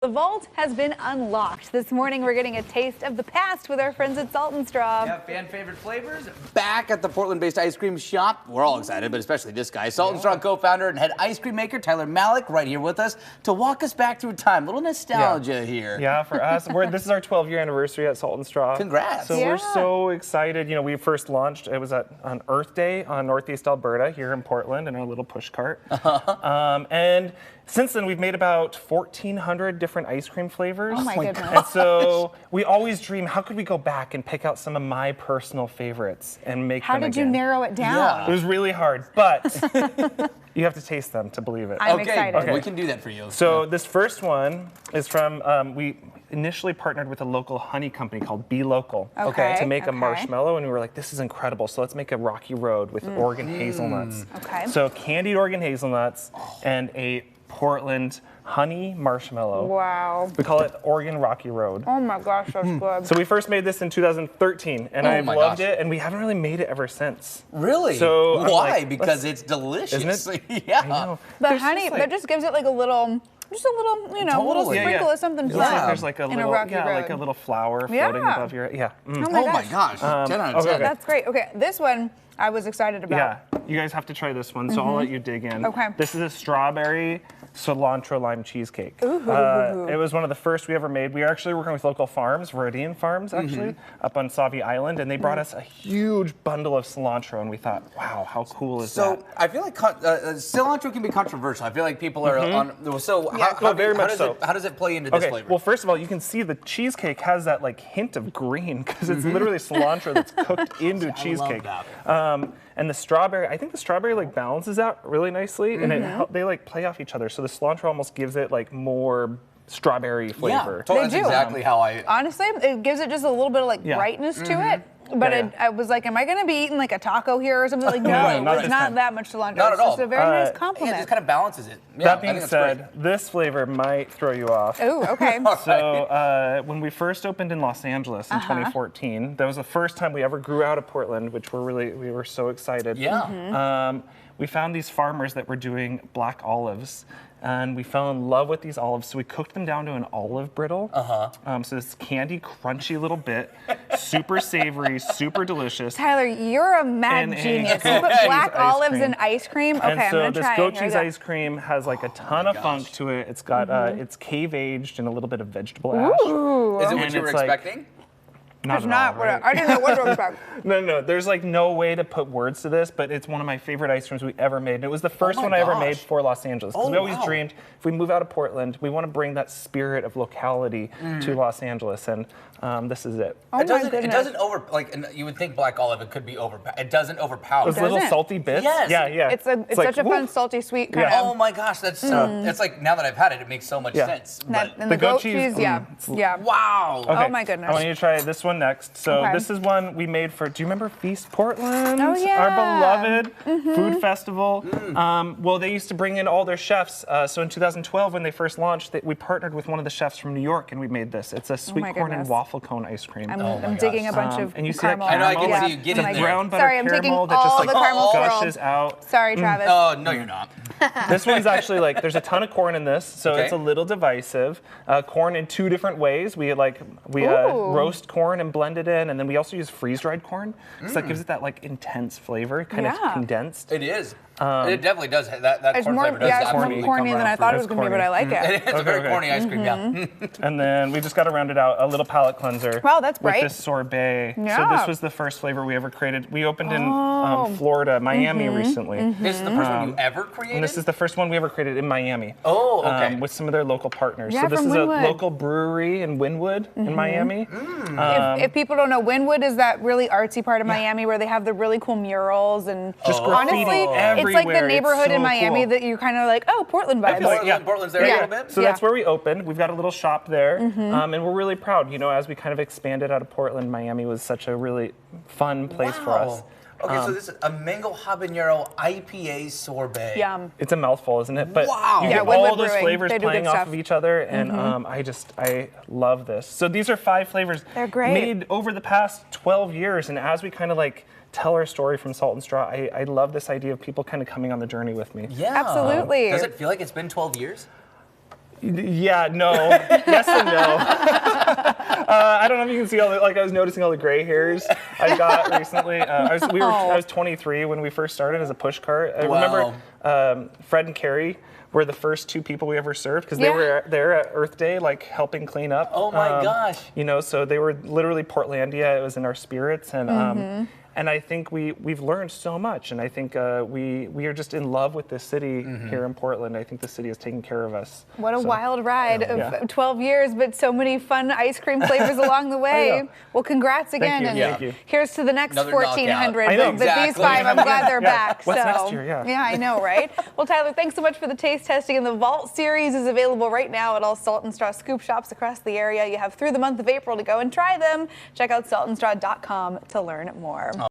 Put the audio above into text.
The vault has been unlocked. This morning, we're getting a taste of the past with our friends at Salt and Straw. Yeah, fan favorite flavors back at the Portland-based ice cream shop. We're all excited, but especially this guy, Salt and Straw co-founder and head ice cream maker Tyler Malik, right here with us to walk us back through time. A little nostalgia here. Yeah, for us, this is our 12-year anniversary at Salt and Straw. Congrats! So we're so excited. You know, we first launched. It was on Earth Day on Northeast Alberta here in Portland in our little push cart. And since then, we've made about 1,400 different ice cream flavors. Oh my goodness. And so we always dream, how could we go back and pick out some of my personal favorites and make them How did you narrow it down? Yeah. It was really hard, but you have to taste them to believe it. I'm excited. Okay, we can do that for you. So this first one is from, we initially partnered with a local honey company called Be Local to make a marshmallow, and we were like, this is incredible. So let's make a rocky road with Oregon hazelnuts. Okay. So candied Oregon hazelnuts and a Portland honey marshmallow. Wow. We call it Oregon Rocky Road. Oh my gosh, that's good. So we first made this in 2013, and I've loved it, and we haven't really made it ever since. Really? So why? like, because it's delicious. Isn't it? Yeah. I know. The honey, that just gives it like a little, just a little, you know, little sprinkle of something It's like fun. there's like a little, like a little flower floating above your, Oh my gosh. 10 out of 10. That's great. Okay, this one I was excited about. Yeah, you guys have to try this one, so I'll let you dig in. Okay. This is a strawberry cilantro lime cheesecake. Ooh. It was one of the first we ever made. We are actually working with local farms, Viridian Farms actually, up on Sauvie Island, and they brought us a huge bundle of cilantro, and we thought, wow, how cool is that? So I feel like cilantro can be controversial. I feel like people are on. So how does it play into this flavor? Well, first of all, you can see the cheesecake has that like hint of green because it's literally cilantro that's cooked into cheesecake. I love that. And the strawberry, I think the strawberry like balances out really nicely, and they like play off each other. So the cilantro almost gives it like more strawberry flavor. Yeah, that's exactly how I. Honestly, it gives it just a little bit of like brightness to it. But I was like, am I going to be eating like a taco here or something? Like, no, it's not that much cilantro. Not at all. It's just a very nice compliment. It just kind of balances it. Yeah, that being said, this flavor might throw you off. Oh, okay. So when we first opened in Los Angeles in 2014, that was the first time we ever grew out of Portland, which we were so excited. Yeah. We found these farmers that were doing black olives, and we fell in love with these olives, so we cooked them down to an olive brittle. So this candy, crunchy little bit, super savory, super delicious. Tyler, you're a mad genius. You put black olives in ice cream? Okay, I'm going to try it. And so this goat cheese ice cream has like a ton of funk to it. It's got, it's cave aged and a little bit of vegetable ash. Ooh. Is it what you were expecting? It's not what I didn't know what to expect. No, there's like no way to put words to this, but it's one of my favorite ice creams we ever made. And it was the first one I ever made for Los Angeles. Because we always dreamed, if we move out of Portland, we want to bring that spirit of locality to Los Angeles, and this is it. Oh it doesn't and you would think black olive, it could be it doesn't overpower. Those little salty bits. Yes. Yeah. It's such a fun, salty, sweet kind of. Oh my gosh, that's it's like, now that I've had it, it makes so much sense. And the goat cheese, yeah. Wow. Okay. Oh my goodness. I want you to try this one next. So this is one we made for, do you remember Feast Portland? Oh yeah. Our beloved food festival. Well, they used to bring in all their chefs. So in 2012, when they first launched, we partnered with one of the chefs from New York, and we made this. It's a sweet corn and waffle cone ice cream. I'm digging a bunch of and you see caramel. that I caramel? know, I can see you get in there. Brown butter Sorry, I'm taking caramel that all just like the caramel gushes out. Sorry, Travis. Oh, no, you're not. This one's actually like, there's a ton of corn in this, so it's a little divisive. Corn in two different ways. We roast corn and blend it in, and then we also use freeze-dried corn, so that gives it that like intense flavor, kind of condensed. It is. It definitely does. That It's corn more, flavor does it's more corny than I thought it was going to be, but I like it. It's a very corny ice cream, yeah. And then we just got to round it out, a little palate cleanser. Wow, that's bright. With this sorbet. Yeah. So this was the first flavor we ever created. We opened in Florida, Miami recently. This is the first one you ever created? And this is the first one we ever created in Miami. Oh, okay. With some of their local partners. Yeah, so this from is Wynwood. a local brewery in Wynwood in Miami. If people don't know, Wynwood is that really artsy part of Miami where they have the really cool murals and just graffiti honestly, everywhere. it's like the neighborhood so in Miami cool. that you're kind of like, oh, Portland vibes. Portland's there a little bit. So that's where we opened. We've got a little shop there, and we're really proud. You know, as we kind of expanded out of Portland, Miami was such a really fun place for us. Okay, so this is a mango habanero IPA sorbet. Yum. It's a mouthful, isn't it? But wow. you get Wynwood all those Brewing. flavors They do playing good off stuff. of each other, and I love this. So these are 5 flavors They're great. made over the past 12 years, and as we kind of like tell our story from Salt and Straw, I love this idea of people kind of coming on the journey with me. Yeah. Absolutely. Does it feel like it's been 12 years? Yeah, no. Yes and no. I don't know if you can see all the, I was noticing all the gray hairs I got recently. I was 23 when we first started as a push cart. I remember Fred and Carrie were the first 2 people we ever served because they were there at Earth Day, helping clean up. Oh my gosh. So they were literally Portlandia. It was in our spirits, and and I think we've learned so much, and I think we are just in love with this city here in Portland. I think the city has taken care of us. What a wild ride of 12 years, but so many fun ice cream flavors along the way. Well, congrats again. Thank you. Here's to the next Another 1,400. knockout. But these 5, I'm glad they're back. What's next year? Yeah, I know, right? Well, Tyler, thanks so much for the taste testing. And the Vault series is available right now at all Salt and Straw scoop shops across the area. You have through the month of April to go and try them. Check out saltandstraw.com to learn more.